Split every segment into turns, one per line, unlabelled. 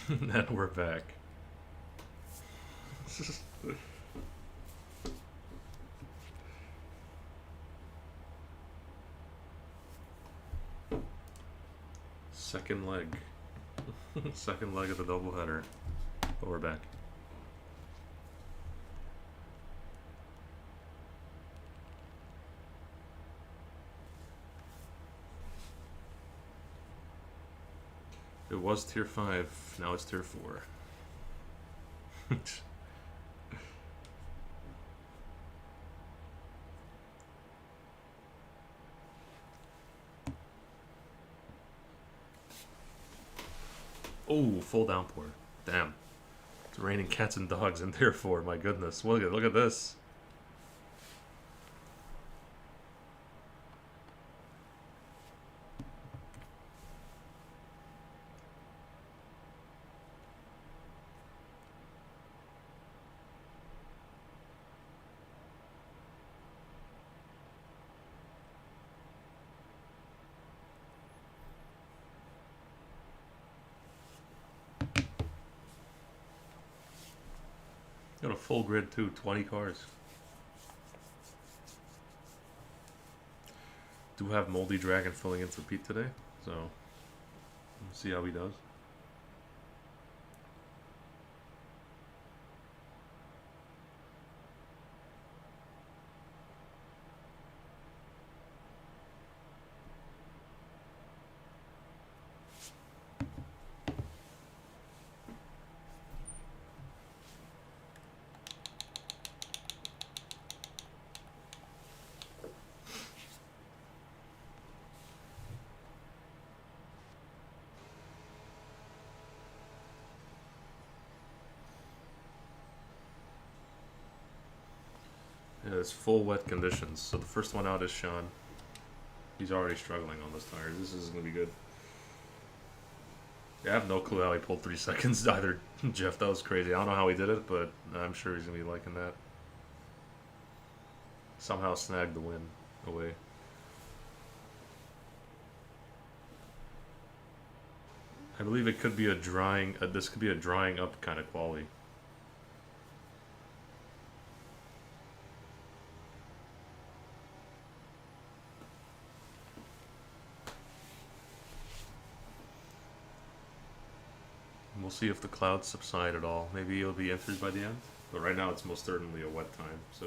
And we're back. Second leg. Second leg of the doubleheader. But we're back. It was tier 5, now it's tier 4. Oh, full downpour. Damn. It's raining cats and dogs in tier 4, my goodness. Look at this. Got a full grid too, 20 cars. Do have Moldy Dragon filling in for Pete today, so we'll see how he does. Yeah, it's full wet conditions. So the first one out is Sean. He's already struggling on those tires. This is going to be good. Yeah, I have no clue how he pulled 3 seconds either, Jeff. That was crazy. I don't know how he did it, but I'm sure he's going to be liking that. Somehow snagged the win away. I believe it could be a drying, this could be a drying up kind of quality. We'll see if the clouds subside at all. Maybe it'll be entered by the end. But right now it's most certainly a wet time, so.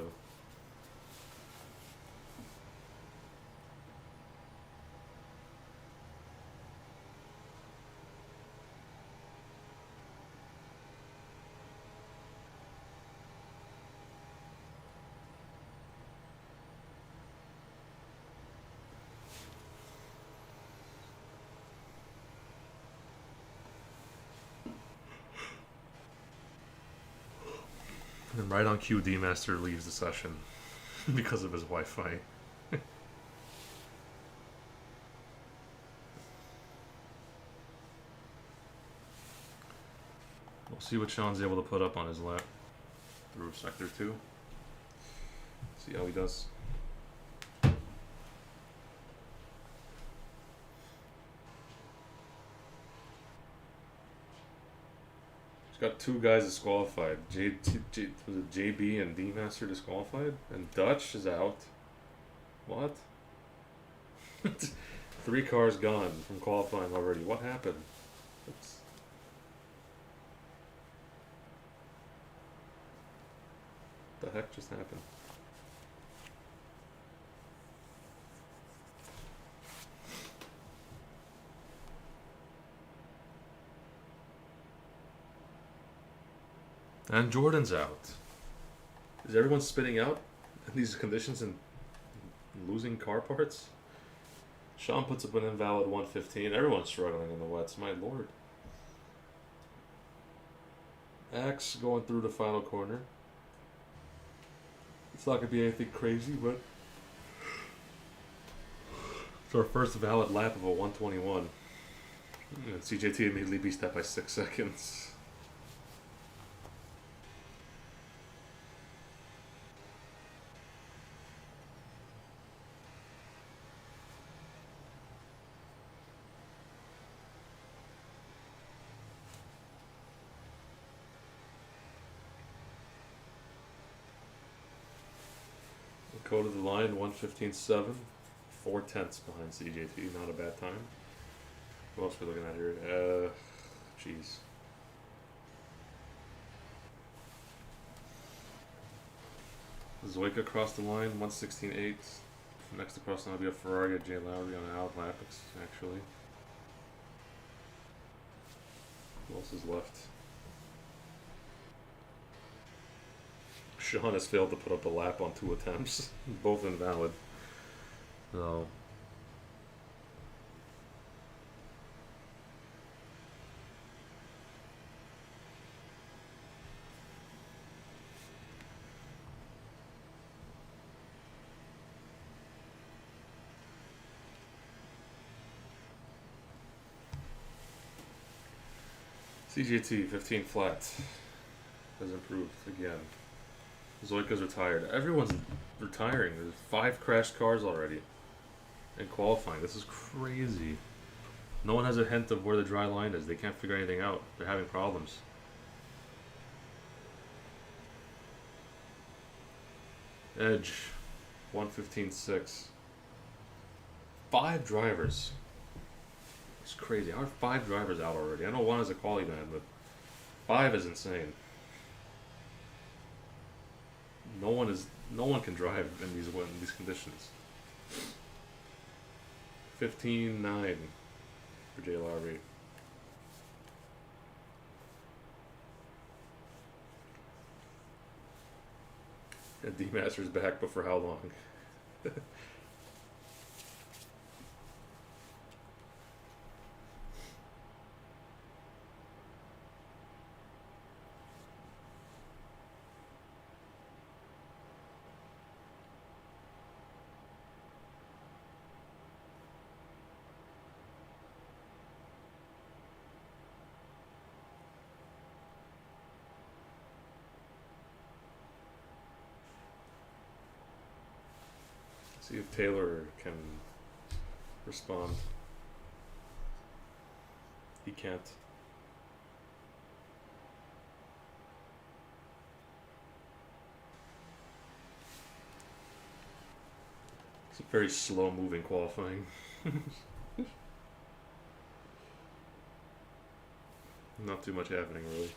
And right on cue, D-Master leaves the session because of his Wi-Fi. We'll see what Sean's able to put up on his lap through Sector 2. See how he does. Got 2 guys disqualified. Was it JB and D-Master disqualified? And Dutch is out. What? 3 cars gone from qualifying already. What happened? The heck just happened? And Jordan's out. Is everyone spitting out in these conditions and losing car parts? Sean puts up an invalid 115. Everyone's struggling in the wets, my lord. Axe going through the final corner. It's not going to be anything crazy, but it's our first valid lap of a 121. And CJT immediately beats that by 6 seconds. Lakota the line 115.7. 4/10 behind CJT. Not a bad time. What else are we looking at here? Jeez. Zoika across the line 116.8. Next across the line will be a Ferrari at J Lowry on Al Lapix, actually. Who else is left? Sean has failed to put up a lap on 2 attempts. Both invalid. So. CGT 15 flat has improved again. Zoika's retired. Everyone's retiring. There's 5 crashed cars already in qualifying. This is crazy. No one has a hint of where the dry line is. They can't figure anything out. They're having problems. Edge 115.6. 5 drivers. It's crazy. How are 5 drivers out already? I know 1 is a quality man, but 5 is insane. No one can drive in these conditions. 15.9 for J Lowry. And D Master's back, but for how long? See if Taylor can respond. He can't. It's a very slow moving qualifying. Not too much happening really.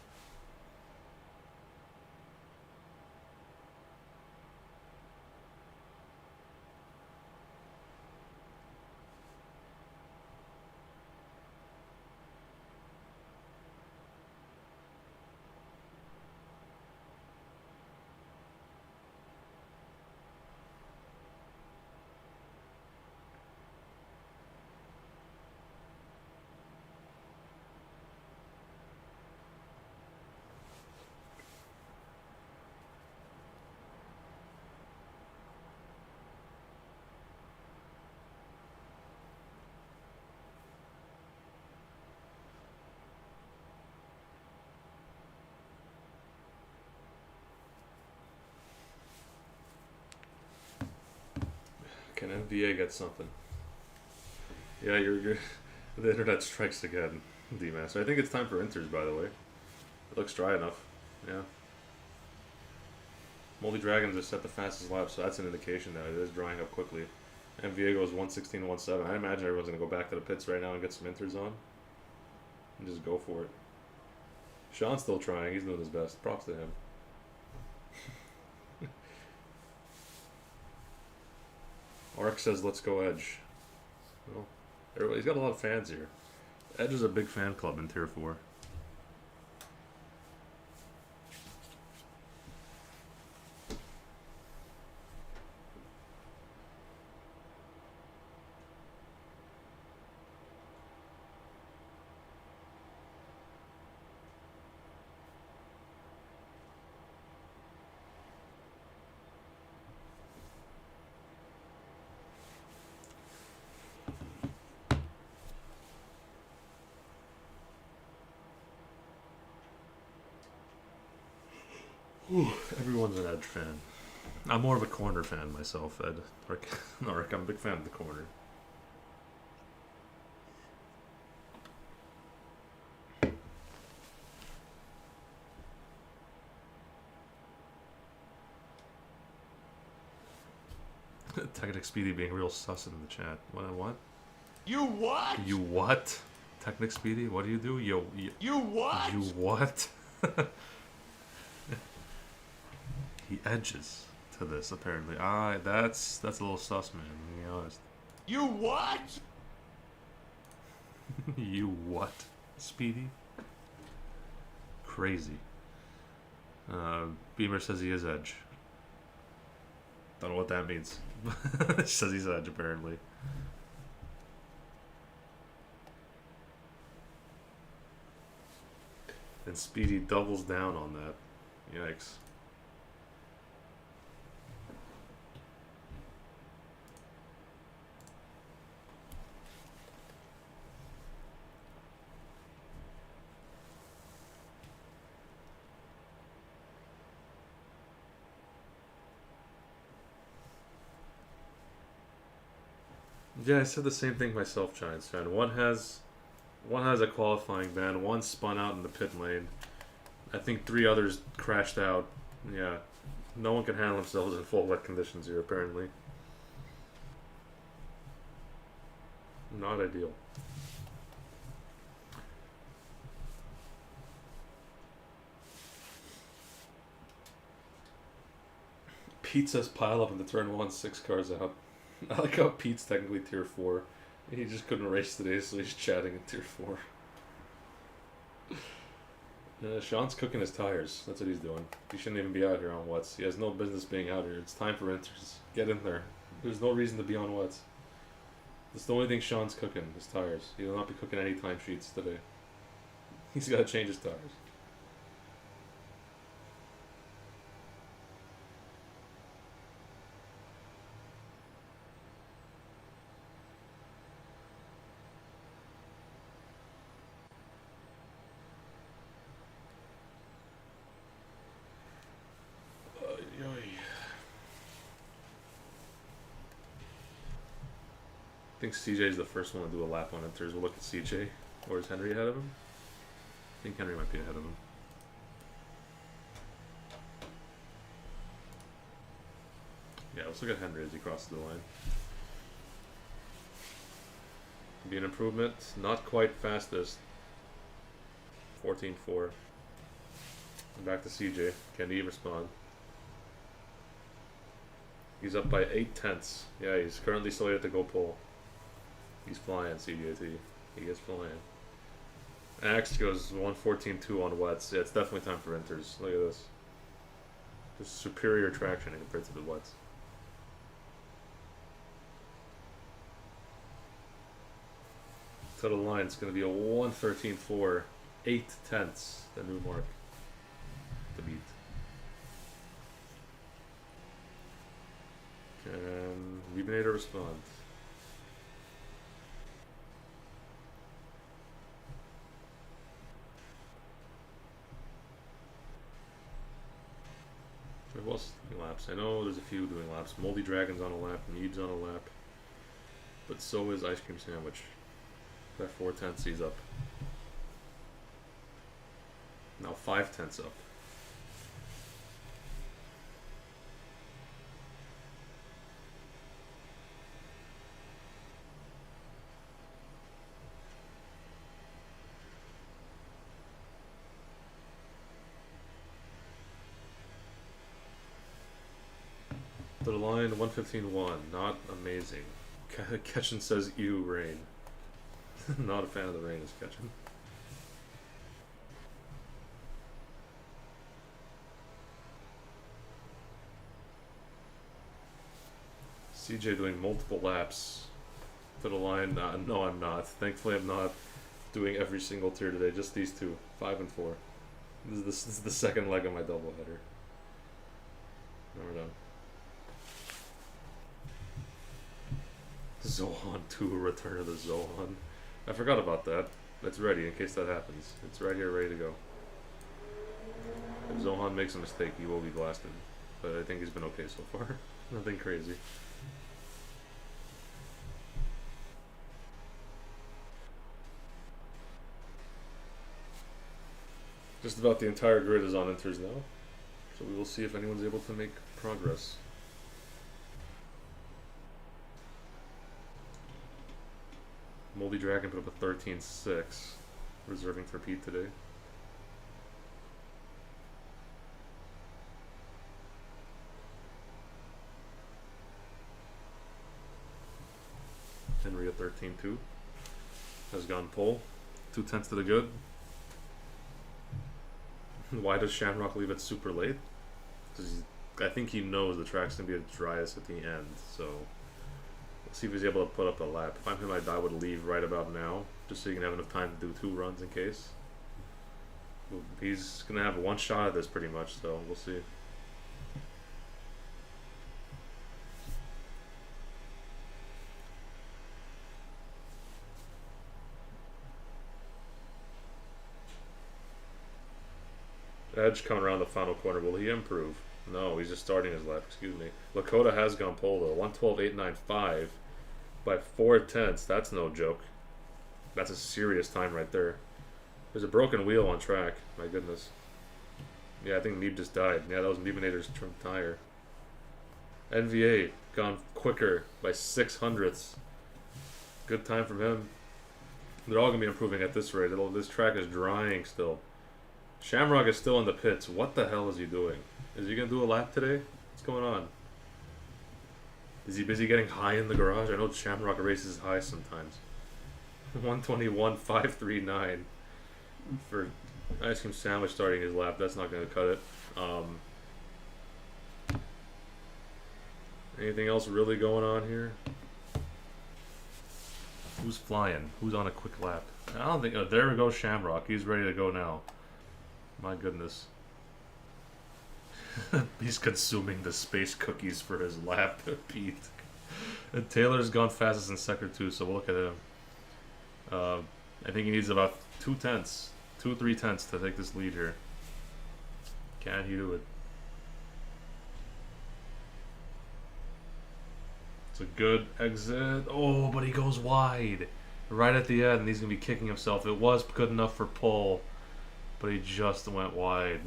Can NBA get something? Yeah, you're the internet strikes again, D-Master. I think it's time for inters, by the way. It looks dry enough. Yeah. Moldy Dragons are set the fastest lap, so that's an indication that it is drying up quickly. MVA goes 116.17. I imagine everyone's going to go back to the pits right now and get some inters on. And just go for it. Sean's still trying. He's doing his best. Props to him. Ark says, let's go Edge. Well, he's got a lot of fans here. Edge is a big fan club in Tier 4. Everyone's an Edge fan. I'm more of a corner fan myself, Ed. Ark, I'm a big fan of the corner. Technic Speedy being real sus in the chat. What?
You what?
You what? Technic Speedy? What do you do? You
what?
You what? He edges to this apparently. That's a little sus, man. To be honest.
You what?
You what? Speedy? Crazy. Beamer says he is edge. Don't know what that means. Says he's edge apparently. And Speedy doubles down on that. Yikes. Yeah, I said the same thing myself, Giants fan. One has a qualifying ban, one spun out in the pit lane. I think 3 others crashed out. Yeah. No one can handle themselves in full wet conditions here, apparently. Not ideal. Pete says pile up in the turn 1, 6 cars out. I like how Pete's technically tier 4. He just couldn't race today, so he's chatting in tier 4. Sean's cooking his tires. That's what he's doing. He shouldn't even be out here on wets. He has no business being out here. It's time for inters. Get in there. There's no reason to be on wets. That's the only thing Sean's cooking, his tires. He will not be cooking any timesheets today. He's got to change his tires. I think CJ's the first one to do a lap on inters. We'll look at CJ. Or is Henry ahead of him? I think Henry might be ahead of him. Yeah, let's look at Henry as he crosses the line. Be an improvement. Not quite fastest. 14.4. Back to CJ. Can he respond? He's up by 8 tenths. Yeah, he's currently slated to go pole. He's flying, CJT. He is flying. Axe goes 114.2 on wets. Yeah, it's definitely time for inters. Look at this. Just superior traction compared to the wets. To the line, it's going to be a 113.4. 8 tenths. The new mark to beat. Can Rubinator respond? Who else is doing laps? I know there's a few doing laps. Moldy Dragon's on a lap, Neeb's on a lap. But so is Ice Cream Sandwich. That 4 tenths he's up. Now 5 tenths up. To the line, 115.1. Not amazing. Ketchen says, ew, rain. Not a fan of the rain, is Ketchen. CJ doing multiple laps to the line. No, I'm not. Thankfully, I'm not doing every single tier today. Just these two, 5 and 4. This is the second leg of my doubleheader. Now we're done. Zohan 2, Return of the Zohan. I forgot about that. It's ready in case that happens. It's right here, ready to go. If Zohan makes a mistake, he will be blasted. But I think he's been okay so far. Nothing crazy. Just about the entire grid is on inters now. So we will see if anyone's able to make progress. Moldy Dragon put up a 13-6. Reserving for Pete today. Henry a 13-2. Has gone pole. 2/10 to the good. Why does Shamrock leave it super late? Because I think he knows the track's going to be the driest at the end. So let's see if he's able to put up a lap. If I'm him, I would leave right about now. Just so you can have enough time to do 2 runs in case. He's going to have one shot at this pretty much, so we'll see. Edge coming around the final corner. Will he improve? No, he's just starting his lap. Excuse me. Lakota has gone pole though. 112.895 by 4/10. That's no joke. That's a serious time right there. There's a broken wheel on track. My goodness. Yeah, I think Neeb just died. Yeah, that was Neebinator's trim tire. NVA gone quicker by 0.06. Good time from him. They're all gonna be improving at this rate. This track is drying still. Shamrock is still in the pits. What the hell is he doing? Is he going to do a lap today? What's going on? Is he busy getting high in the garage? I know Shamrock races high sometimes. 121.539 for Ice Cream Sandwich starting his lap. That's not going to cut it. Anything else really going on here? Who's flying? Who's on a quick lap? I don't think... Oh, there we go, Shamrock. He's ready to go now. My goodness. He's consuming the space cookies for his lap, Pete. And Taylor's gone fastest in sector 2, so we'll look at him. I think he needs about 2/10, 2-3 to take this lead here. Can he do it? It's a good exit. Oh, but he goes wide. Right at the end, he's going to be kicking himself. It was good enough for pole. But he just went wide.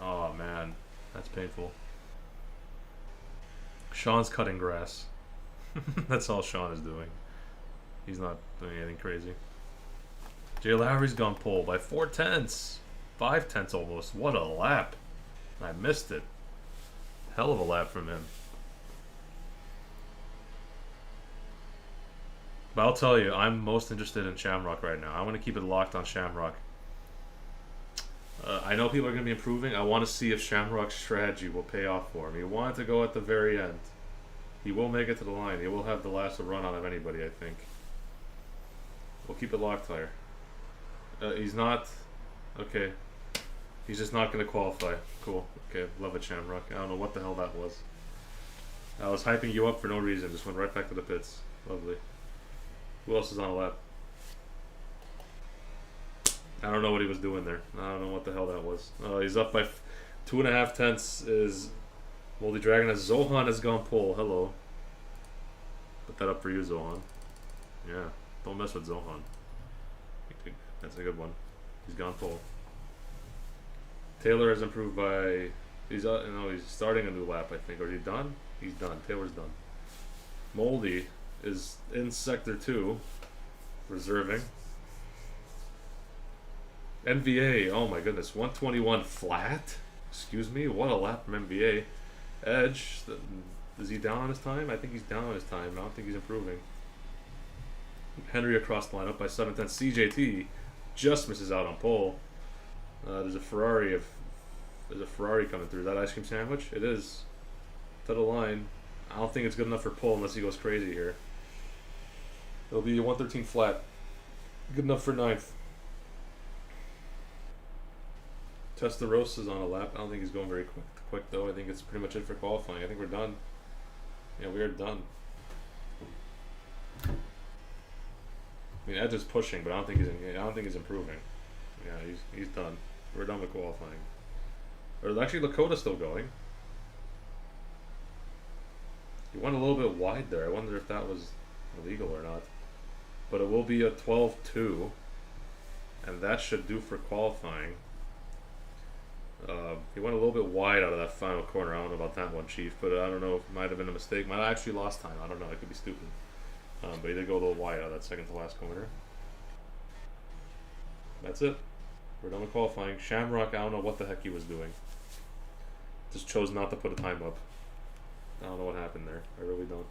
Oh man, that's painful. Sean's cutting grass. That's all Sean is doing. He's not doing anything crazy. Jay Lowry's gone pole by 4/10. 5/10 almost. What a lap. I missed it. Hell of a lap from him. But I'll tell you, I'm most interested in Shamrock right now. I want to keep it locked on Shamrock. I know people are going to be improving. I want to see if Shamrock's strategy will pay off for him. He wanted to go at the very end. He will make it to the line. He will have the last run out of anybody, I think. We'll keep it locked higher. He's not... Okay. He's just not going to qualify. Cool. Okay, love it, Shamrock. I don't know what the hell that was. I was hyping you up for no reason. Just went right back to the pits. Lovely. Who else is on a lap? I don't know what he was doing there. I don't know what the hell that was. He's up by 2.5 is Moldy Dragon. As Zohan has gone pole. Hello. Put that up for you, Zohan. Yeah, don't mess with Zohan. That's a good one. He's gone pole. Taylor has improved by... He's starting a new lap, I think. Or is he done? He's done. Taylor's done. Moldy is in sector 2, reserving. NVA, oh my goodness, 121 flat? Excuse me, what a lap from NVA. Edge, is he down on his time? I think he's down on his time. I don't think he's improving. Henry across the line up by 7/10. CJT just misses out on pole. There's a Ferrari coming through. Is that Ice Cream Sandwich? It is. To the line. I don't think it's good enough for pole unless he goes crazy here. It'll be a 113 flat. Good enough for 9th. Testarosa's on a lap. I don't think he's going very quick though. I think it's pretty much it for qualifying. I think we're done. Yeah, we are done. I mean, Edge is pushing, but I don't think he's improving. Yeah, he's done. We're done with qualifying. Or actually, Lakota's still going. He went a little bit wide there. I wonder if that was illegal or not. But it will be a 12-2, and that should do for qualifying. He went a little bit wide out of that final corner. I don't know about that one, Chief, but I don't know if it might have been a mistake. Might have actually lost time. I don't know. It could be stupid. But he did go a little wide out of that second to last corner. That's it. We're done with qualifying. Shamrock, I don't know what the heck he was doing. Just chose not to put a time up. I don't know what happened there. I really don't.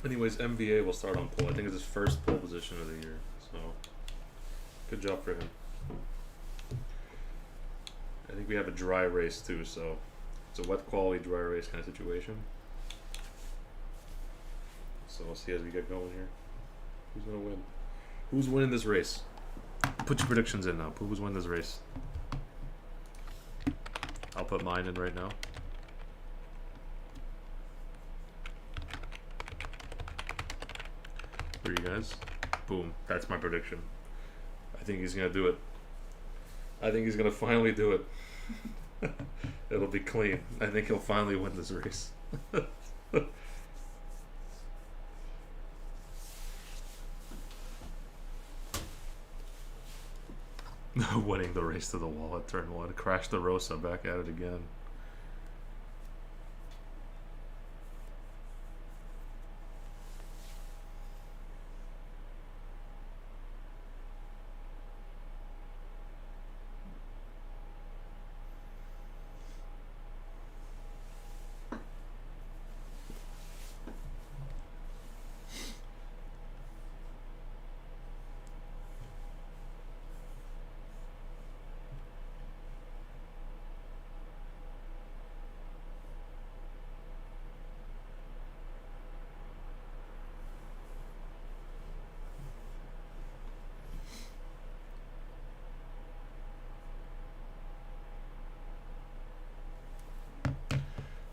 Anyways, MBA will start on pole. I think it's his first pole position of the year. So, good job for him. I think we have a dry race too, so it's a wet quality dry race kind of situation. So we'll see as we get going here. Who's gonna win? Who's winning this race? Put your predictions in now. Who's winning this race? I'll put mine in right now. For you guys. Boom. That's my prediction. I think he's gonna do it. I think he's gonna finally do it. It'll be clean. I think he'll finally win this race. Winning the race to the wall at turn 1. Crash the Rosa back at it again.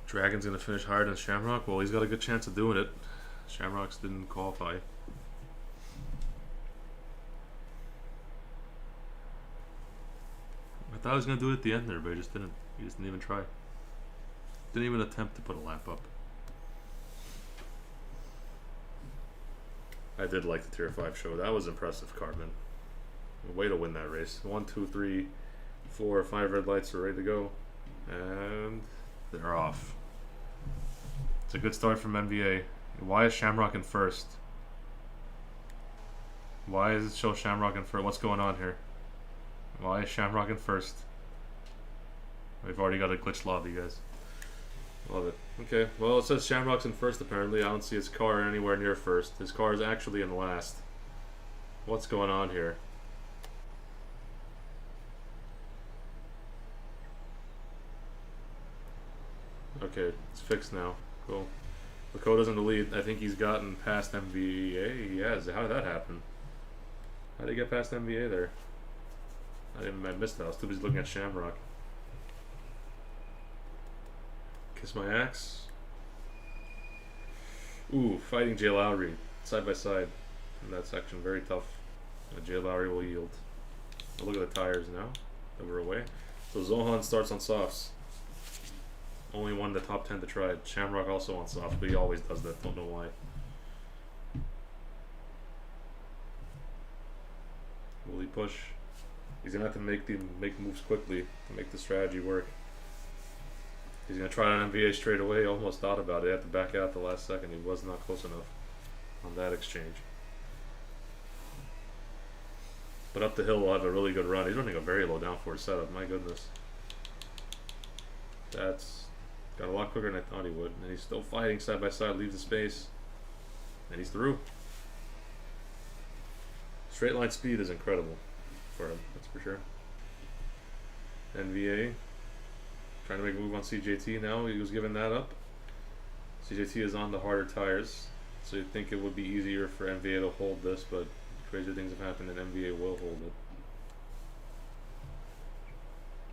Dragon's gonna finish higher than Shamrock. Well, he's got a good chance of doing it. Shamrocks didn't qualify. I thought I was gonna do it at the end there, but he just didn't. He just didn't even try. Didn't even attempt to put a lap up. I did like the Tier 5 show. That was impressive, Cartman. Way to win that race. 1, 2, 3, 4, 5 red lights are ready to go. And they're off. It's a good start from NBA. Why is Shamrock in first? Why does it show Shamrock in first? What's going on here? Why is Shamrock in first? We've already got a glitch lobby, guys. Love it. Okay, well, it says Shamrock's in first apparently. I don't see his car anywhere near first. His car is actually in last. What's going on here? Okay, it's fixed now. Cool. Lakota's in the lead. I think he's gotten past MVA. He has. How did that happen? How did he get past MVA there? I missed that. I was too busy looking at Shamrock. Kiss my axe. Ooh, fighting Jay Lowry. Side by side in that section. Very tough. Jay Lowry will yield. Look at the tires now that we're away. So Zohan starts on softs. Only won the top 10 to try it. Shamrock also on softs, but he always does that. Don't know why. Will he push? He's gonna have to make moves quickly to make the strategy work. He's gonna try it on NBA straight away. Almost thought about it. He had to back out the last second. He was not close enough on that exchange. But up the hill will have a really good run. He's running a very low downforce setup. My goodness. That's got a lot quicker than I thought he would. And he's still fighting side by side. Leaves the space. And he's through. Straight line speed is incredible for him. That's for sure. NVA. Trying to make a move on CJT now. He was giving that up. CJT is on the harder tires. So you'd think it would be easier for NVA to hold this, but crazy things have happened and NVA will hold it.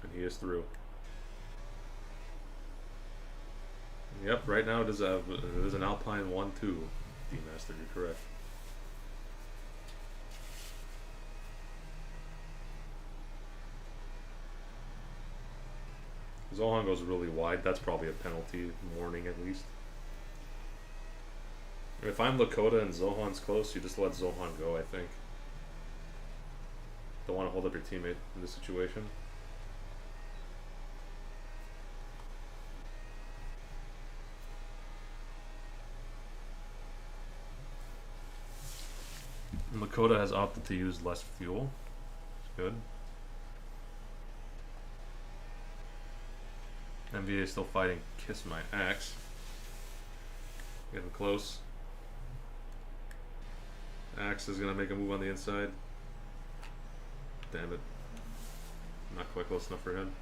And he is through. Yep, right now it is an Alpine 1-2 D-Master, you're correct. Zohan goes really wide. That's probably a penalty warning at least. If I'm Lakota and Zohan's close, you just let Zohan go, I think. Don't want to hold up your teammate in this situation. And Lakota has opted to use less fuel. It's good. MVA is still fighting Kiss My Axe. Getting close. Axe is gonna make a move on the inside. Damn it. Not quite close enough for him.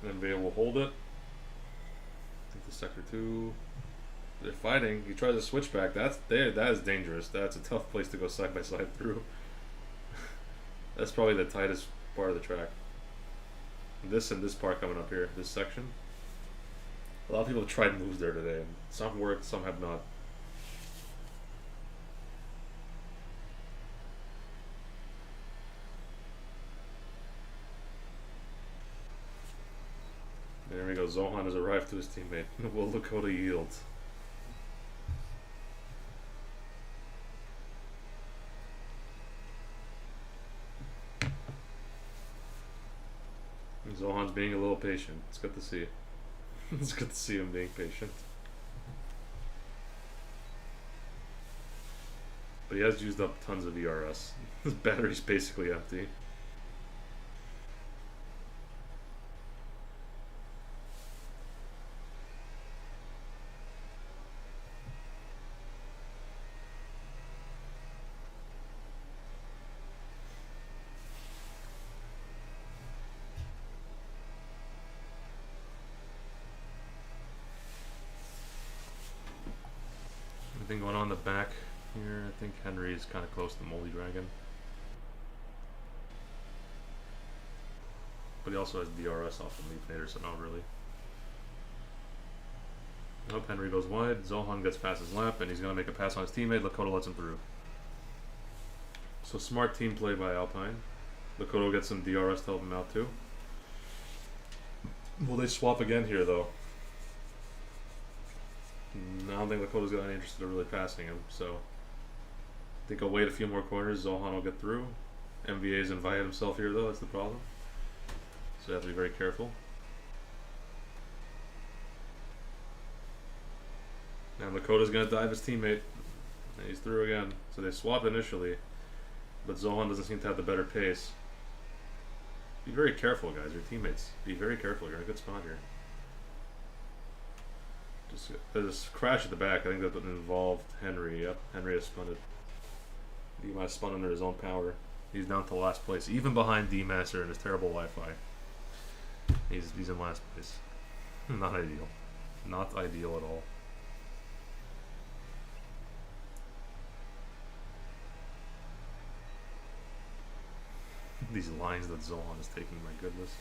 MVA will hold it. I think the sector 2. They're fighting. He tries to switch back. That is dangerous. That's a tough place to go side by side through. That's probably the tightest part of the track. This and this part coming up here, this section. A lot of people have tried moves there today, and some worked, some have not. There we go. Zohan has arrived to his teammate. Will Lakota yield? Zohan's being a little patient. It's good to see. It's good to see him being patient. But he has used up tons of ERS. His battery's basically empty. Anything going on in the back here? I think Henry is kind of close to the Moldy Dragon. But he also has DRS off the Leaf Nader, so not really. Nope, Henry goes wide. Zohan gets past his lap, and he's going to make a pass on his teammate. Lakota lets him through. So smart team play by Alpine. Lakota will get some DRS to help him out too. Will they swap again here, though? I don't think Lakota's got any interest in really passing him, so I think I'll wait a few more corners. Zohan will get through. MVA's invited himself here, though. That's the problem. So you have to be very careful. Now Lakota's going to dive his teammate. And he's through again. So they swapped initially, but Zohan doesn't seem to have the better pace. Be very careful, guys. Your teammates. Be very careful. You're in a good spot here. There's this crash at the back. I think that involved Henry. Yep, Henry has spun it. He might have spun under his own power. He's down to last place, even behind D-Master and his terrible Wi-Fi. He's in last place. Not ideal. Not ideal at all. These lines that Zohan is taking, my goodness.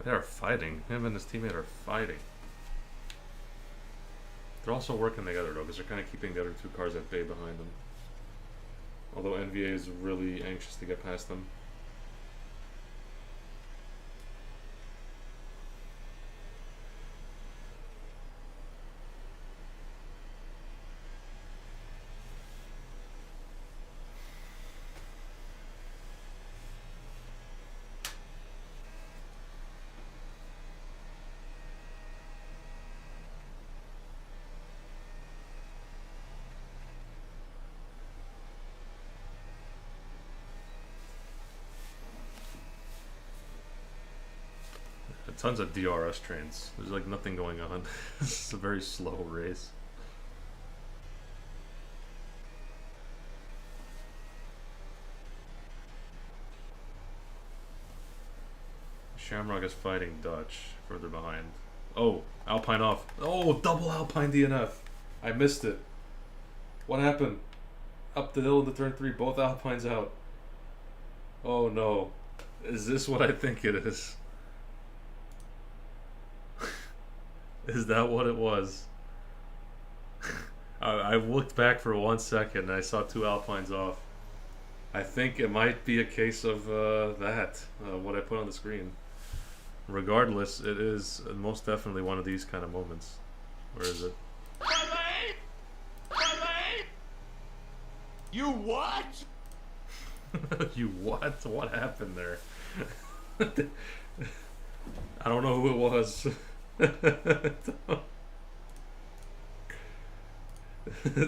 They are fighting. Him and his teammate are fighting. They're also working together though, because they're kind of keeping the other two cars at bay behind them. Although NVA is really anxious to get past them. Tons of DRS trains. There's like nothing going on. It's a very slow race. Shamrock is fighting Dutch further behind. Oh, Alpine off. Oh, double Alpine DNF. I missed it. What happened? Up the hill into turn 3, both Alpines out. Oh no. Is this what I think it is? Is that what it was? I looked back for 1 second and I saw 2 Alpines off. I think it might be a case of what I put on the screen. Regardless, it is most definitely one of these kind of moments. Where is it?
You what?
You what? What happened there? I don't know who it was.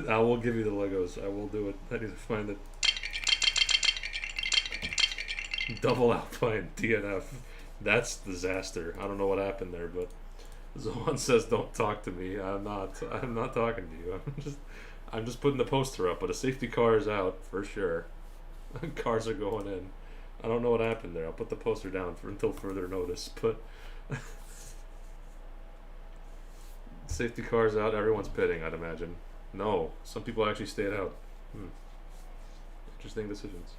I will give you the Legos. I will do it. I need to find it. Double Alpine DNF. That's disaster. I don't know what happened there, but Zohan says don't talk to me. I'm not talking to you. I'm just putting the poster up, but a safety car is out for sure. Cars are going in. I don't know what happened there. I'll put the poster down until further notice, but safety cars out, everyone's pitting, I'd imagine. No, some people actually stayed out. Interesting decisions.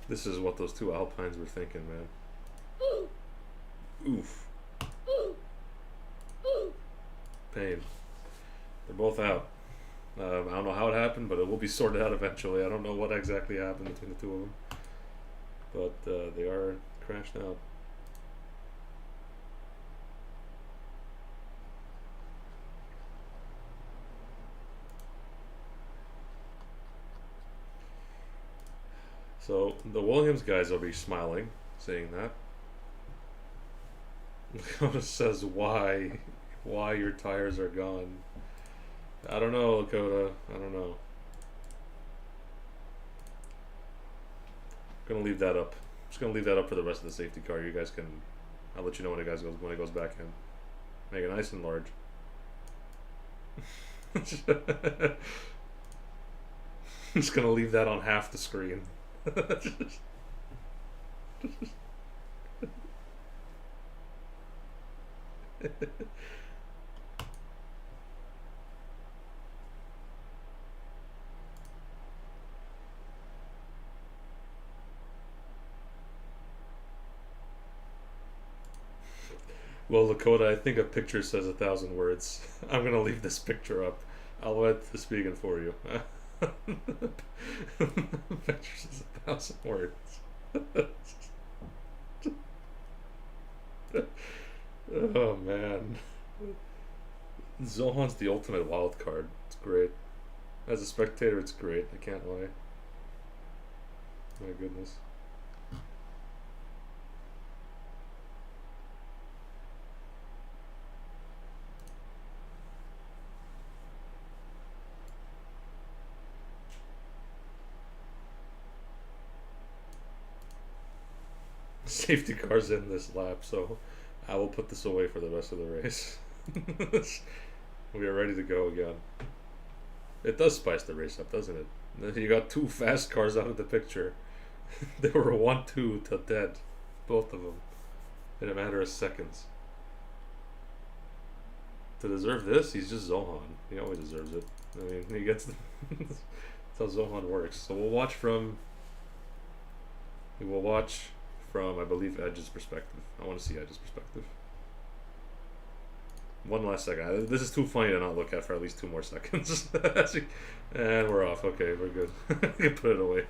This is what those 2 Alpines were thinking, man. Oof. Pain. They're both out. I don't know how it happened, but it will be sorted out eventually. I don't know what exactly happened between the 2 of them. But they are crashed out. So the Williams guys will be smiling, saying that. Lakota says why your tires are gone. I don't know, Lakota. I don't know. Gonna leave that up. Just gonna leave that up for the rest of the safety car. You guys can. I'll let you know when it goes back in. Make it nice and large. Just gonna leave that on half the screen. Well, Lakota, I think a picture says 1,000 words. I'm gonna leave this picture up. I'll let the speaking for you. Picture says 1,000 words. Oh man, Zohan's the ultimate wild card. It's great. As a spectator, it's great. I can't lie. My goodness. Safety car's in this lap, so I will put this away for the rest of the race. We are ready to go again. It does spice the race up, doesn't it? You got 2 fast cars out of the picture. They were 1-2 to dead, both of them, in a matter of seconds. To deserve this, he's just Zohan. He always deserves it. I mean, he gets the that's how Zohan works. So we will watch from, I believe, Edge's perspective. I want to see Edge's perspective. One last second. This is too funny to not look at for at least 2 more seconds. And we're off. Okay, we're good. We can put it away.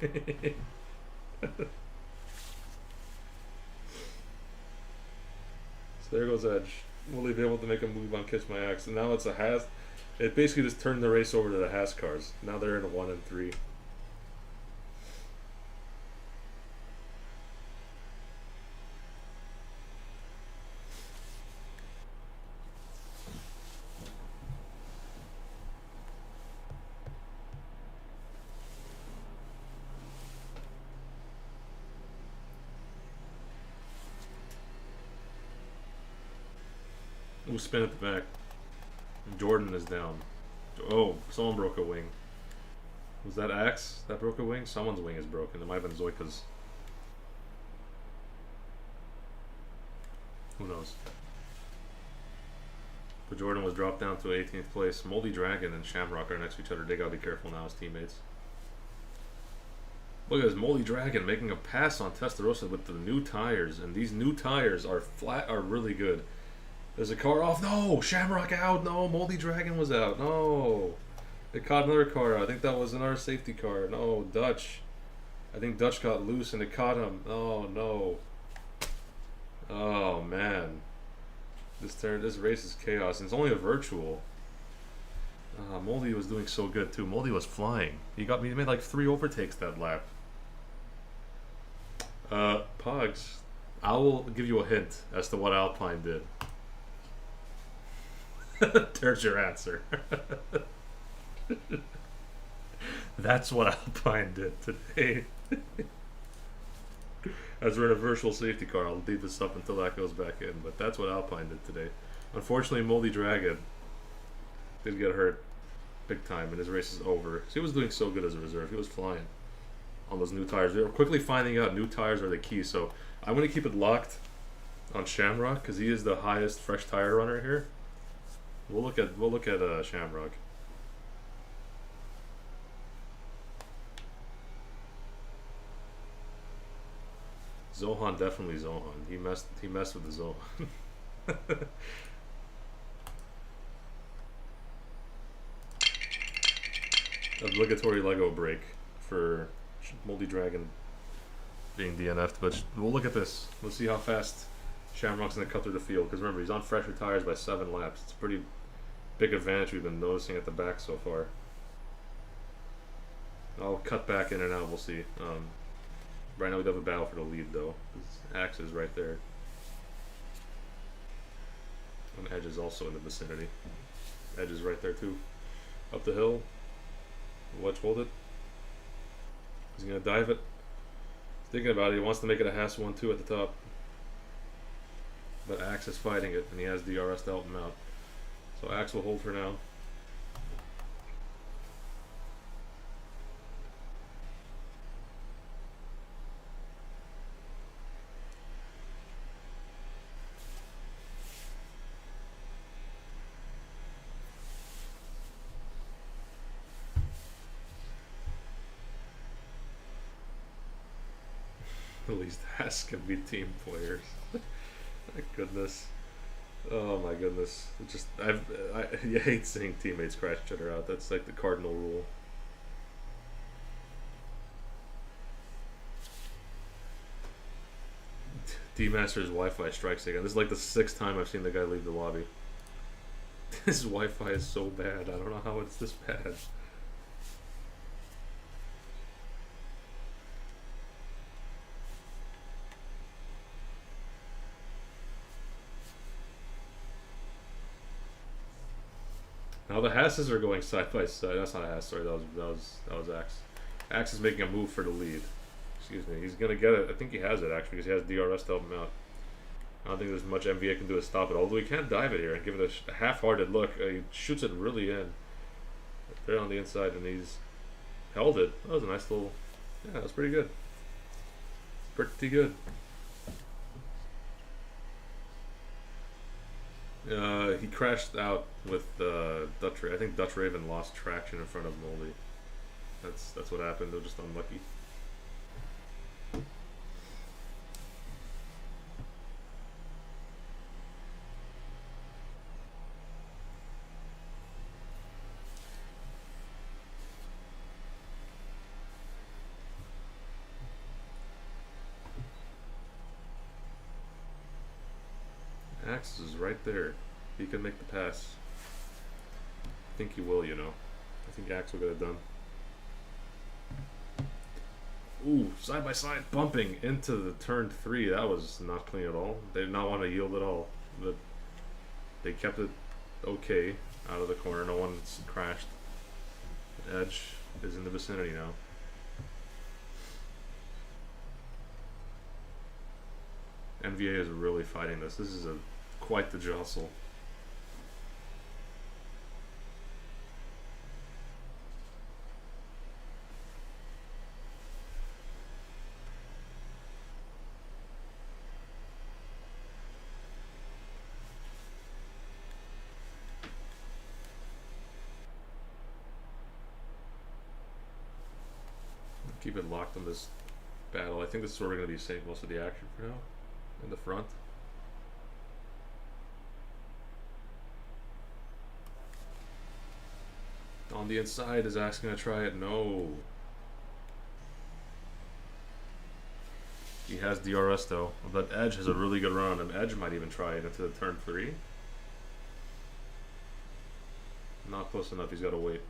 So there goes Edge. Will he be able to make a move on Kiss My Axe? And now it's a Haas. It basically just turned the race over to the Haas cars. Now they're in a 1 and 3. Ooh, spin at the back. Jordan is down. Oh, someone broke a wing. Was that Axe that broke a wing? Someone's wing is broken. It might have been Zoika's. Who knows? But Jordan was dropped down to 18th place. Moldy Dragon and Shamrock are next to each other. They gotta be careful now as teammates. Look at this Moldy Dragon making a pass on Testarossa with the new tires, and these new tires are really good. There's a car off. No, Shamrock out. No, Moldy Dragon was out. No, it caught another car. I think that was another safety car. No, Dutch. I think Dutch got loose and it caught him. Oh no. Oh man. This race is chaos, and it's only a virtual. Moldy was doing so good too. Moldy was flying. He made like 3 overtakes that lap. Pogs, I will give you a hint as to what Alpine did. There's your answer. That's what Alpine did today. As we're in a virtual safety car, I'll leave this up until that goes back in, but that's what Alpine did today. Unfortunately, Moldy Dragon did get hurt big time, and his race is over. So he was doing so good as a reserve. He was flying on those new tires. We were quickly finding out new tires are the key, so I'm going to keep it locked on Shamrock because he is the highest fresh tire runner here. We'll look at Shamrock. Zohan, definitely Zohan. He messed with the Zohan. Obligatory Lego break for Moldy Dragon being DNF'd, but we'll look at this. Let's see how fast Shamrock's gonna cut through the field, because remember, he's on fresher tires by 7 laps. It's a pretty big advantage we've been noticing at the back so far. I'll cut back in and out, we'll see. Right now we have a battle for the lead though. Axe is right there. And Edge is also in the vicinity. Edge is right there too. Up the hill. Watch, hold it. He's gonna dive it. He's thinking about it. He wants to make it a Haas 1-2 at the top. But Axe is fighting it, and he has DRS to help him out. So Axe will hold for now. At least Haas can be team players. My goodness. Oh my goodness. It's just you hate seeing teammates crash each other out. That's like the cardinal rule. D-Master's Wi-Fi strikes again. This is like the 6th time I've seen the guy leave the lobby. His Wi-Fi is so bad. I don't know how it's this bad. Now the Hasses are going side by side. That's not a Hass, sorry, that was Axe. Axe is making a move for the lead. Excuse me. He's gonna get it. I think he has it actually, because he has DRS to help him out. I don't think there's much MVA can do to stop it. Although he can't dive it here and give it a half-hearted look. He shoots it really in. There on the inside, and he's held it. That was a nice little. Yeah, that was pretty good. Pretty good. He crashed out with Dutch. I think Dutch Raven lost traction in front of Moldy. That's what happened. They're just unlucky. Axe is right there. He can make the pass. I think he will, you know. I think Axe will get it done. Ooh, side by side bumping into the turn 3. That was not clean at all. They did not want to yield at all. But they kept it okay out of the corner. No one's crashed. Edge is in the vicinity now. NVA is really fighting this. This is quite the jostle. keep it locked on this battle. I think this is where we're going to be seeing most of the action for now. In the front. On the inside, is Axe going to try it? No. He has DRS though. But Edge has a really good run on him. Edge might even try it into the turn 3. Not close enough, he's got to wait.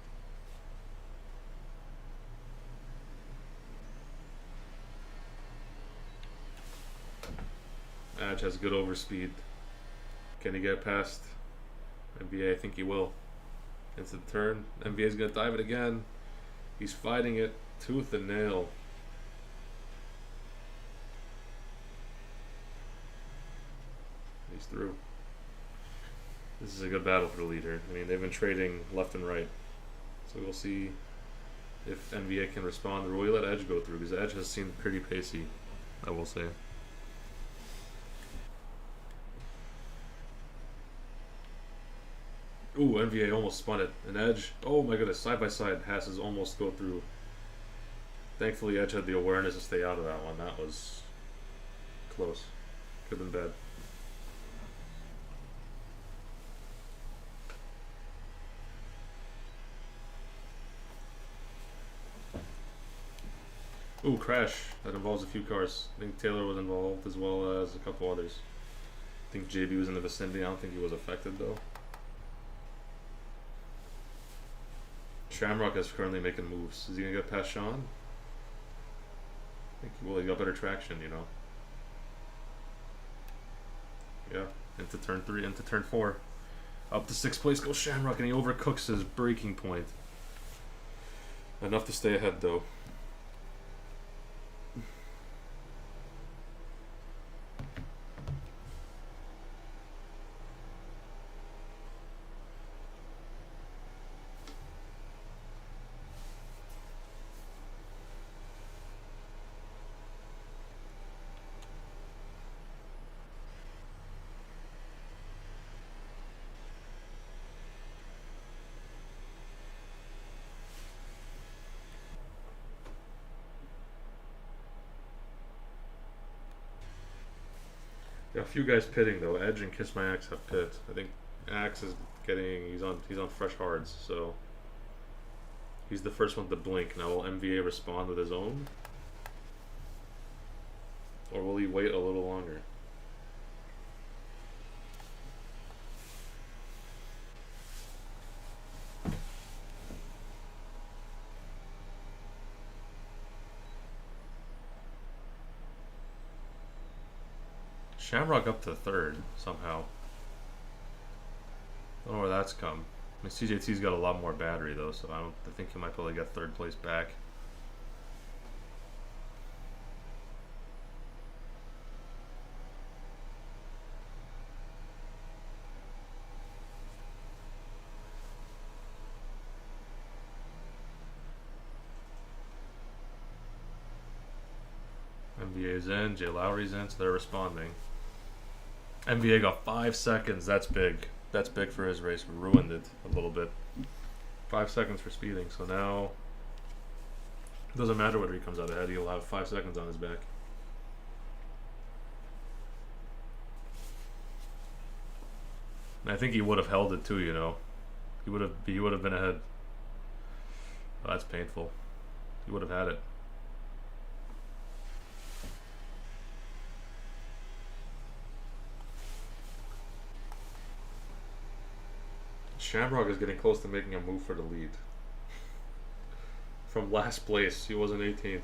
Edge has good overspeed. Can he get past NBA? I think he will. Into the turn. NBA's gonna dive it again. He's fighting it tooth and nail. He's through. This is a good battle for the leader. I mean, they've been trading left and right. So we'll see if NBA can respond, or will he let Edge go through? Because Edge has seemed pretty pacey, I will say. Ooh, NBA almost spun it. And Edge, oh my goodness, side by side passes almost go through. Thankfully, Edge had the awareness to stay out of that one. That was close. Could have been bad. Ooh, crash. That involves a few cars. I think Taylor was involved as well as a couple others. I think JB was in the vicinity. I don't think he was affected though. Shamrock is currently making moves. Is he gonna get past Sean? I think he will. He got better traction, you know. Yeah, into turn 3, into turn 4. Up to 6th place goes Shamrock, and he overcooks his braking point. Enough to stay ahead though. Yeah, a few guys pitting though. Edge and Kiss My Axe have pit. I think Axe is getting he's on fresh hards, so he's the first one to blink. Now will MVA respond with his own? Or will he wait a little longer? Shamrock up to 3rd somehow. Don't know where that's come. I mean, CJT's got a lot more battery though, so I think he might probably get 3rd place back. MVA's in, Jay Lowry's in, so they're responding. MVA got 5 seconds. That's big. That's big for his race. Ruined it a little bit. 5 seconds for speeding. So now, it doesn't matter whether he comes out ahead. He'll have 5 seconds on his back. And I think he would have held it too. You know, he would have been ahead. Oh, that's painful. He would have had it. Shamrock is getting close to making a move for the lead. From last place, he was in 18th.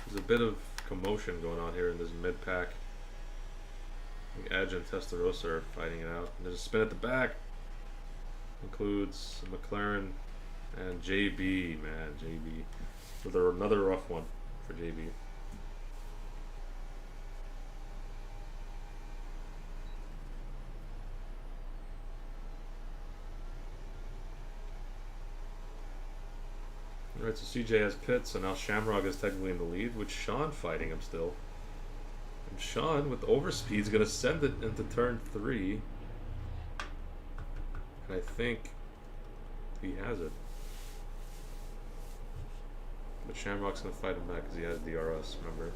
There's a bit of commotion going on here in this mid-pack. I think Edge and Testarossa are fighting it out. And there's a spin at the back. Includes McLaren and JB, man, JB. With another rough one for JB. Alright, so CJ has pit, so now Shamrock is technically in the lead, with Sean fighting him still. And Sean, with overspeed, is going to send it into turn 3. And I think he has it. But Shamrock's going to fight him back because he has DRS, remember?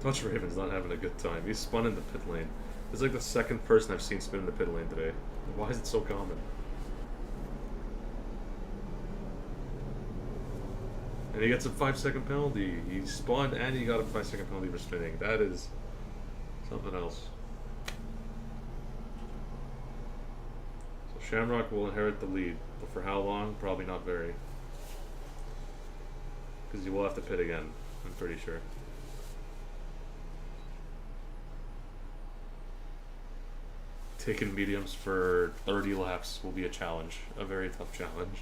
Touch Raven's not having a good time. He's spun in the pit lane. It's like the second person I've seen spin in the pit lane today. Why is it so common? And he gets a 5-second penalty. He spun and he got a 5-second penalty for spinning. That is something else. So Shamrock will inherit the lead. But for how long? Probably not very. Because he will have to pit again, I'm pretty sure. Taking mediums for 30 laps will be a challenge, a very tough challenge.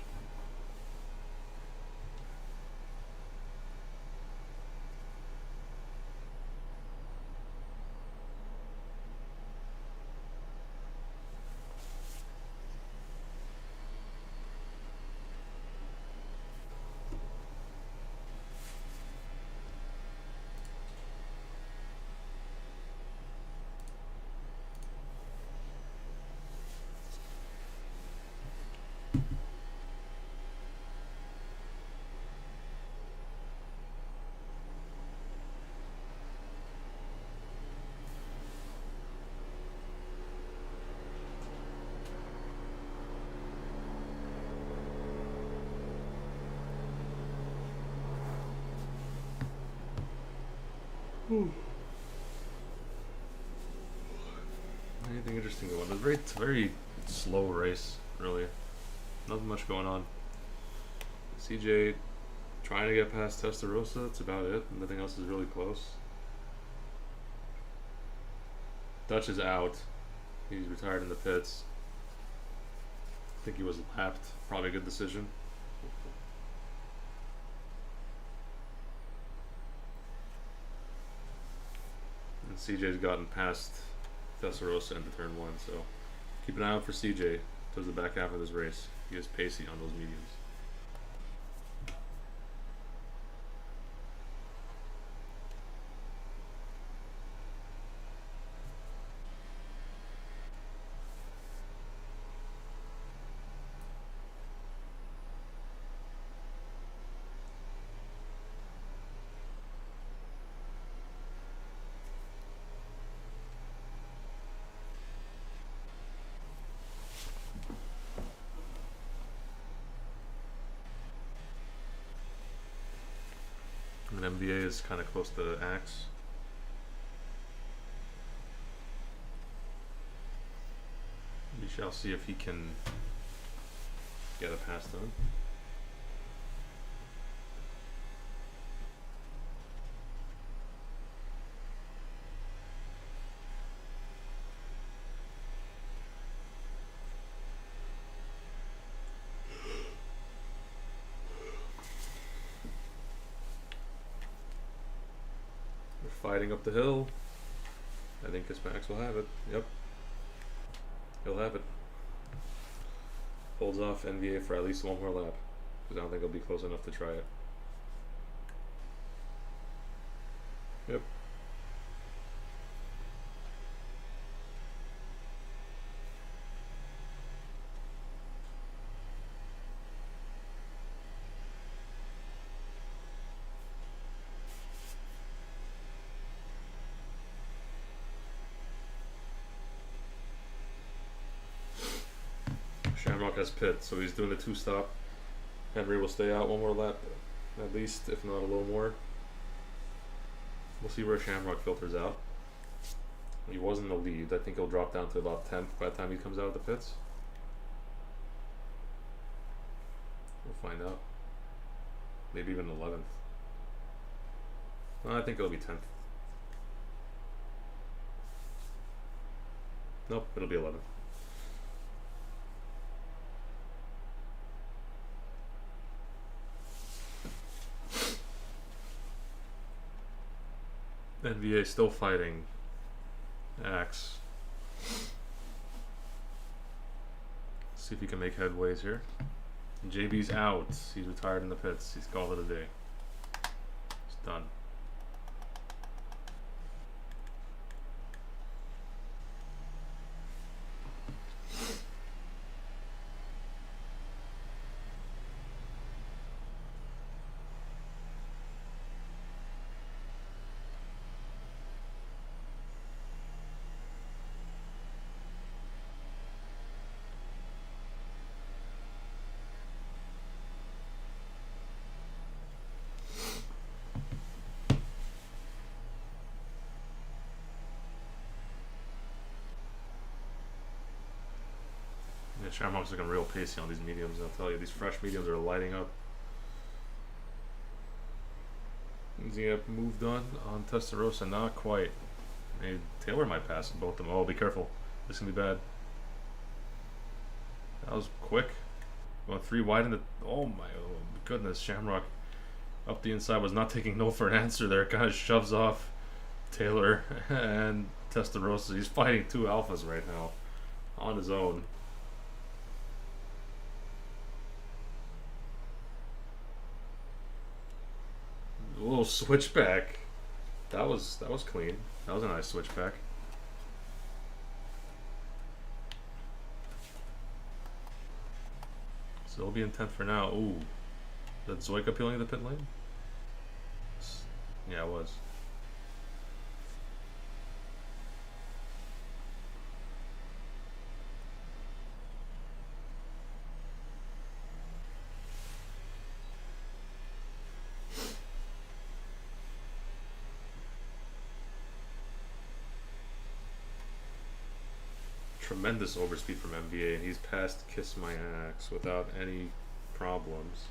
Anything interesting going on? It's a very slow race, really. Nothing much going on. CJ trying to get past Testarossa, that's about it. Nothing else is really close. Dutch is out. He's retired in the pits. I think he was lapped. Probably a good decision. And CJ's gotten past Testarossa into turn 1, so keep an eye out for CJ towards the back half of this race. He is pacey on those mediums. And MBA is kind of close to Axe. We shall see if he can get a pass done. Fighting up the hill. I think Max will have it. Yep. He'll have it. Holds off NVA for at least one more lap. Because I don't think he'll be close enough to try it. Yep. Shamrock has pit, so he's doing the 2-stop. Henry will stay out one more lap, at least, if not a little more. We'll see where Shamrock filters out. He was in the lead. I think he'll drop down to about 10th by the time he comes out of the pits. We'll find out. Maybe even 11th. I think it'll be 10th. Nope, it'll be 11th. NBA still fighting Axe. See if he can make headways here. JB's out. He's retired in the pits. He's called it a day. It's done. Yeah, Shamrock's looking real pacey on these mediums, I'll tell you. These fresh mediums are lighting up. Is he moved on Testarossa? Not quite. Maybe Taylor might pass both of them. Oh, be careful. This can be bad. That was quick. Going 3 wide in the... Oh my goodness. Shamrock up the inside was not taking no for an answer there. Kind of shoves off Taylor and Testarossa. He's fighting 2 alphas right now on his own. A little switchback. That was clean. That was a nice switchback. So it'll be in 10th for now. Ooh. Is that Zoika peeling the pit lane? Yeah, it was. Tremendous overspeed from MBA, and he's passed Kiss My Axe without any problems.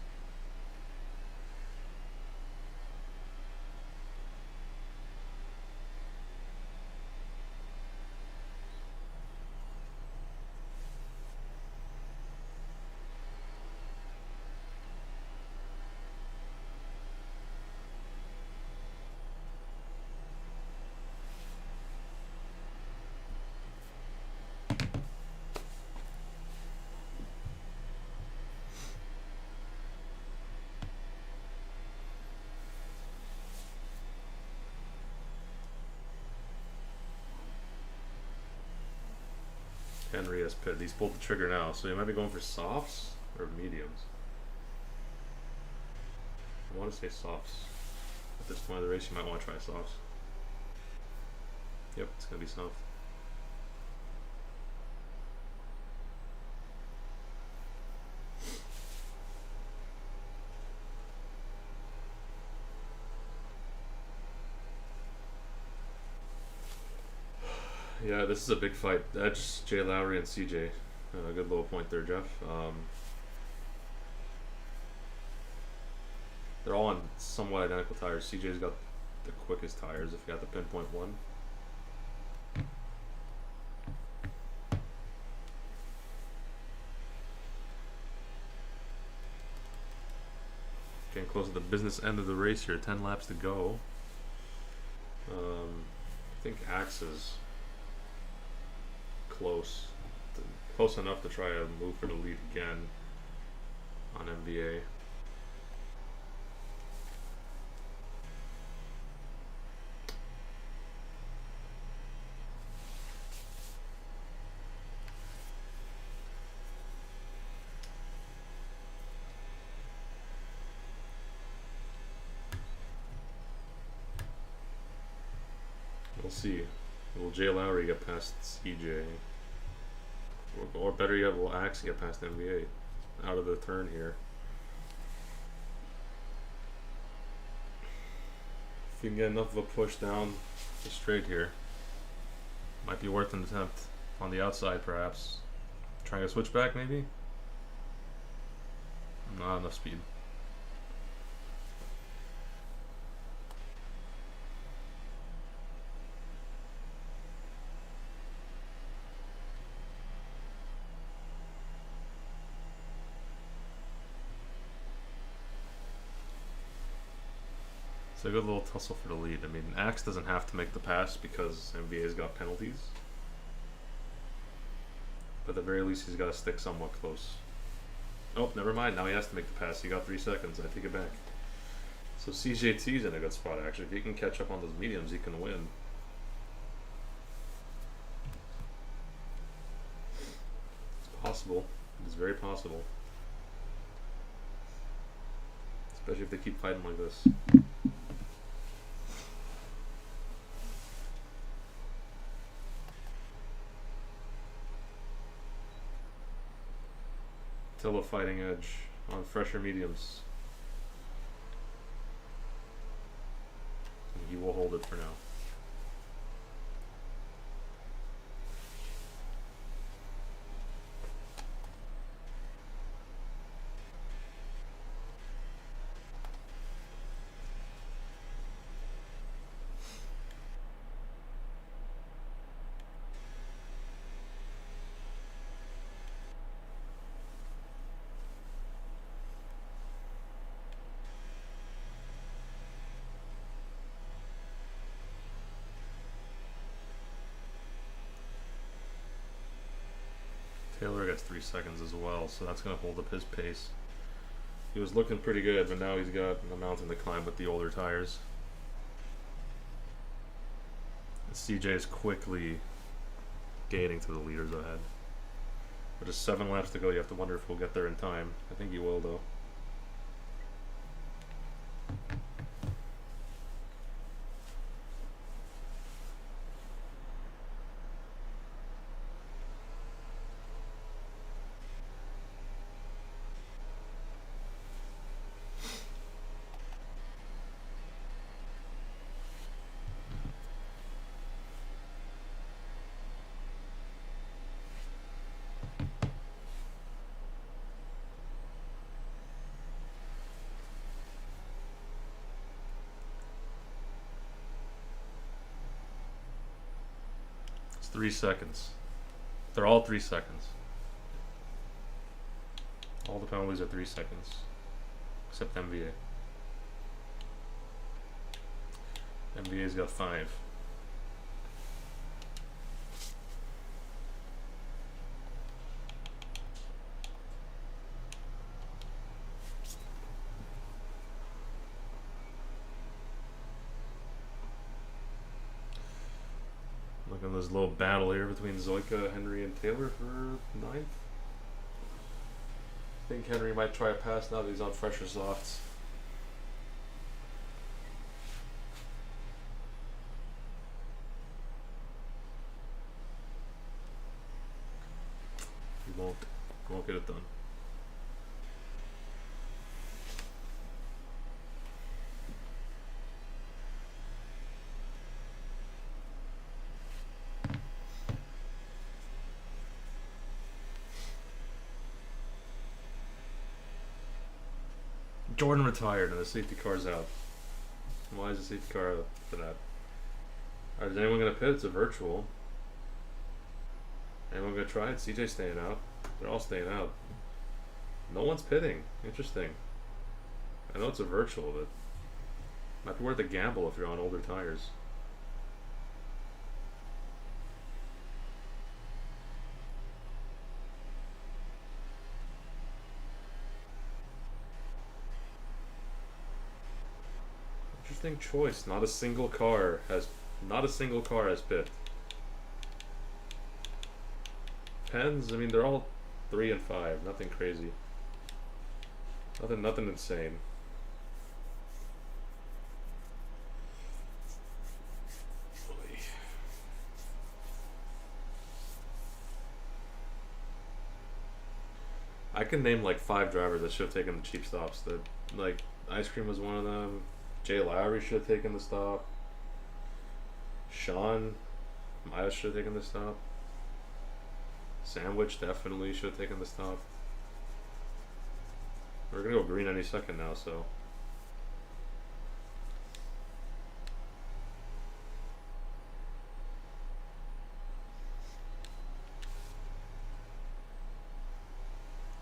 Henry has pit. He's pulled the trigger now, so he might be going for softs or mediums. I want to say softs. At this point of the race, you might want to try softs. Yep, it's going to be soft. Yeah, this is a big fight. Edge, Jay Lowry, and CJ. Good little point there, Jeff. They're all on somewhat identical tires. CJ's got the quickest tires if you got the pinpoint one. Getting close to the business end of the race here. 10 laps to go. I think Axe is close enough to try to move for the lead again on NBA. We'll see. Will Jay Lowry get past CJ? Or better yet, will Axe get past NBA out of the turn here? If you can get enough of a push down the straight here, might be worth an attempt on the outside perhaps. Trying to switch back maybe? Not enough speed. It's a good little tussle for the lead. I mean, Axe doesn't have to make the pass because MVA's got penalties. But at the very least, he's got to stick somewhat close. Oh, never mind. Now he has to make the pass. He got 3 seconds. I take it back. So CJT's in a good spot, actually. If he can catch up on those mediums, he can win. It's possible. It's very possible. Especially if they keep fighting like this. Tilla fighting edge on fresher mediums. And he will hold it for now. Taylor gets 3 seconds as well, so that's going to hold up his pace. He was looking pretty good, but now he's got a mountain to climb with the older tires. And CJ is quickly gaining to the leaders ahead. With just 7 laps to go, you have to wonder if we'll get there in time. I think he will, though. It's 3 seconds. They're all 3 seconds. All the penalties are 3 seconds. Except MVA. MVA's got 5. Look at this little battle here between Zoika, Henry, and Taylor for 9th. I think Henry might try a pass now that he's on fresher softs. He won't get it done. Jordan retired and the safety car's out. Why is the safety car out for that? Alright, is anyone gonna pit? It's a virtual. Anyone gonna try it? CJ's staying out. They're all staying out. No one's pitting. Interesting. I know it's a virtual, but might be worth a gamble if you're on older tires. Interesting choice. Not a single car has pit. Pens, I mean, they're all 3 and 5. Nothing crazy. Nothing insane. I can name like 5 drivers that should have taken the cheap stops. That, like, Ice Cream was one of them. Jay Lowry should have taken the stop. Sean Maya should have taken the stop. Sandwich definitely should have taken the stop. We're gonna go green any second now, so.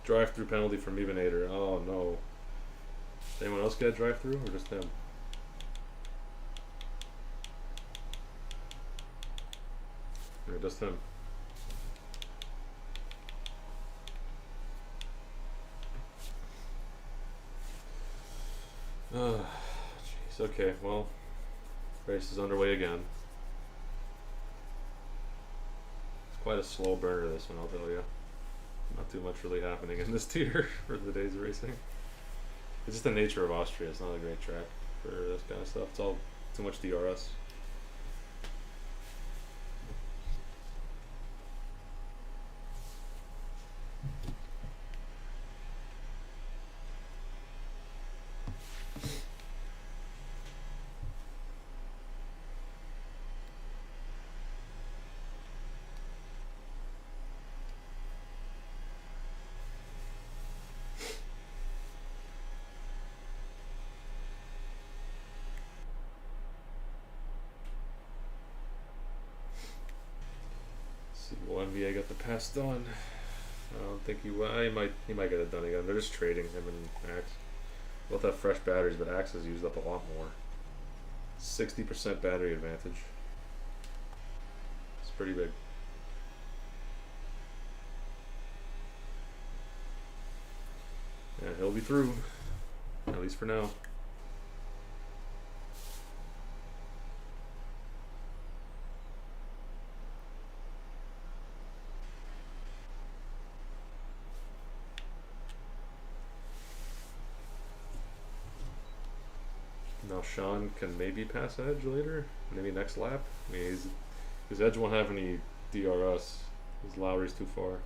Drive-through penalty from Evenator. Oh no. Did anyone else get a drive-through or just him? just him. Jeez. Okay, well, race is underway again. It's quite a slow burner, this one, I'll tell you. Not too much really happening in this tier for the days of racing. It's just the nature of Austria. It's not a great track for this kind of stuff. It's all too much DRS. Will NBA get the pass done? I don't think he will. He might get it done again. They're just trading him and Axe. Both have fresh batteries, but Axe has used up a lot more. 60% battery advantage. It's pretty big. And he'll be through, at least for now. Now Sean can maybe pass Edge later, maybe next lap. I mean, his Edge won't have any DRS. His Lowry's too far.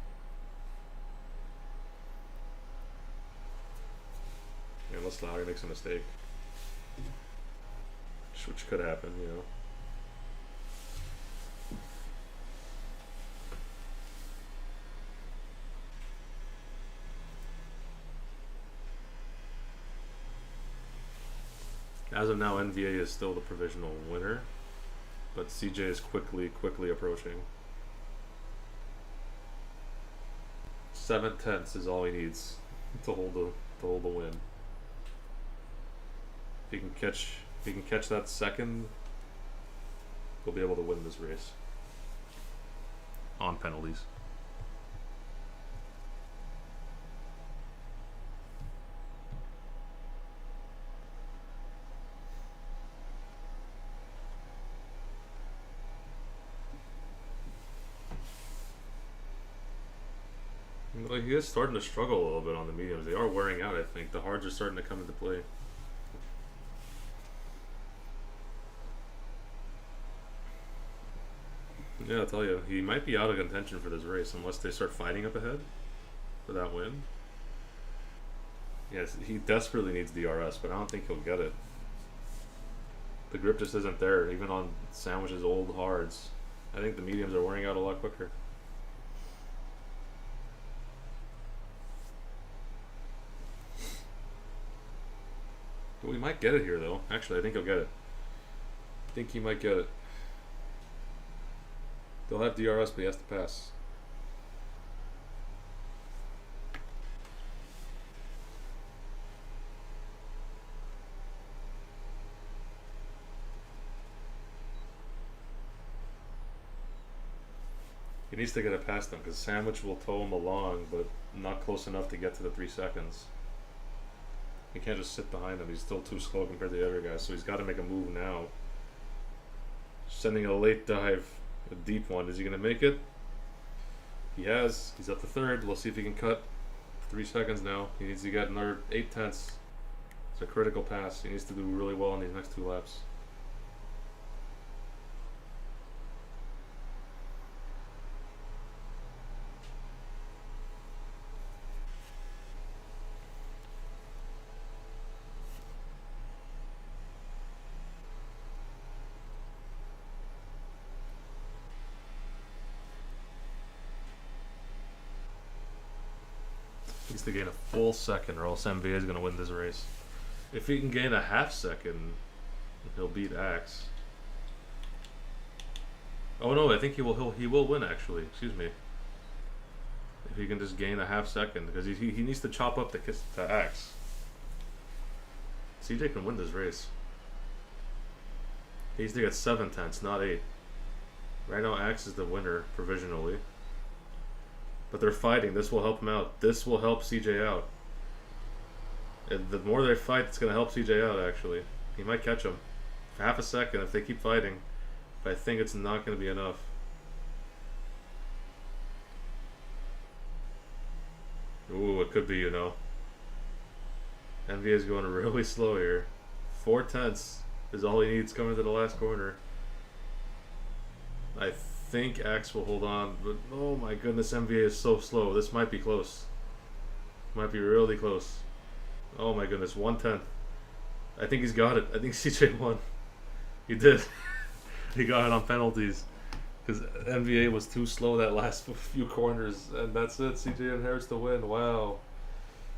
Yeah, unless Lowry makes a mistake, which could happen, you know. As of now, NVA is still the provisional winner, but CJ is quickly approaching. 7/10 is all he needs to hold the win. If he can catch that second, he'll be able to win this race on penalties. Like, he is starting to struggle a little bit on the mediums. They are wearing out, I think. The hards are starting to come into play. Yeah, I'll tell you, he might be out of contention for this race unless they start fighting up ahead for that win. Yes, he desperately needs DRS, but I don't think he'll get it. The grip just isn't there, even on Sandwich's old hards. I think the mediums are wearing out a lot quicker. We might get it here, though. Actually, I think he'll get it. I think he might get it. They'll have DRS, but he has to pass. He needs to get it past them, because Sandwich will tow him along, but not close enough to get to the 3 seconds. He can't just sit behind him. He's still too slow compared to the other guys, so he's got to make a move now. Sending a late dive, a deep one. Is he going to make it? He has. He's up to third. We'll see if he can cut 3 seconds now. He needs to get another 8/10. It's a critical pass. He needs to do really well in these next 2 laps. He needs to gain a full second or else MVA is going to win this race. If he can gain a half second, he'll beat Axe. Oh no, I think he will win actually. Excuse me. If he can just gain a half second, because he needs to chop up the Axe. CJ can win this race. He needs to get 7/10, not 8. Right now, Axe is the winner provisionally. But they're fighting. This will help him out. This will help CJ out. And the more they fight, it's going to help CJ out, actually. He might catch him. Half a second if they keep fighting. But I think it's not going to be enough. Ooh, it could be, you know. NBA is going really slow here. 4/10 is all he needs coming to the last corner. I think Axe will hold on, but oh my goodness, NBA is so slow. This might be close. Might be really close. Oh my goodness, 1/10. I think he's got it. I think CJ won. He did. He got it on penalties. Because NBA was too slow that last few corners, and that's it. CJ inherits the win. Wow.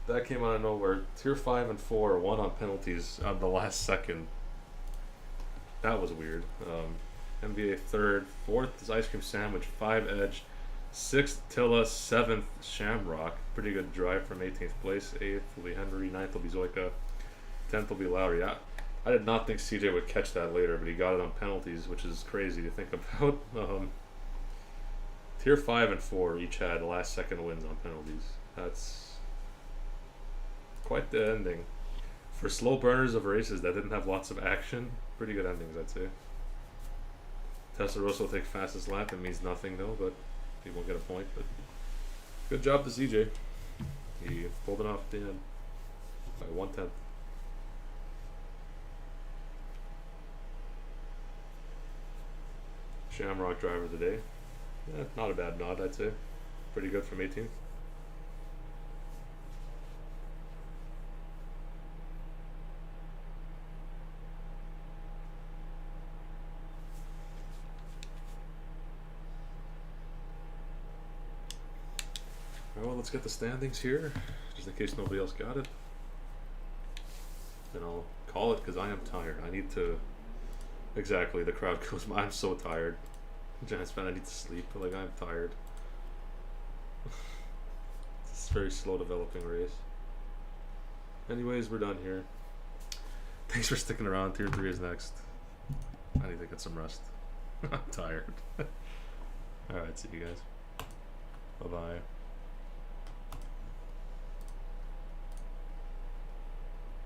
That came out of nowhere. Tier 5 and 4 won on penalties on the last second. That was weird. NBA 3rd, 4th is Ice Cream Sandwich, 5 Edge, 6th Tilla, 7th Shamrock. Pretty good drive from 18th place. 8th will be Henry, 9th will be Zoika, 10th will be Lowry. I did not think CJ would catch that later, but he got it on penalties, which is crazy to think about. Tier 5 and 4 each had last second wins on penalties. That's quite the ending. For slow burners of races that didn't have lots of action, pretty good endings, I'd say. Testarossa will take fastest lap. It means nothing though, but he won't get a point. But good job to CJ. He pulled it off at the end by 1/10. Shamrock driver of the day. Yeah, not a bad nod, I'd say. Pretty good from 18th. Well, let's get the standings here, just in case nobody else got it. Then I'll call it because I am tired. I need to. Exactly, the crowd goes. I'm so tired. Giants fan, I need to sleep. Like, I'm tired. It's a very slow developing race. Anyways, we're done here. Thanks for sticking around. Tier 3 is next. I need to get some rest. I'm tired. Alright, see you guys. Bye bye.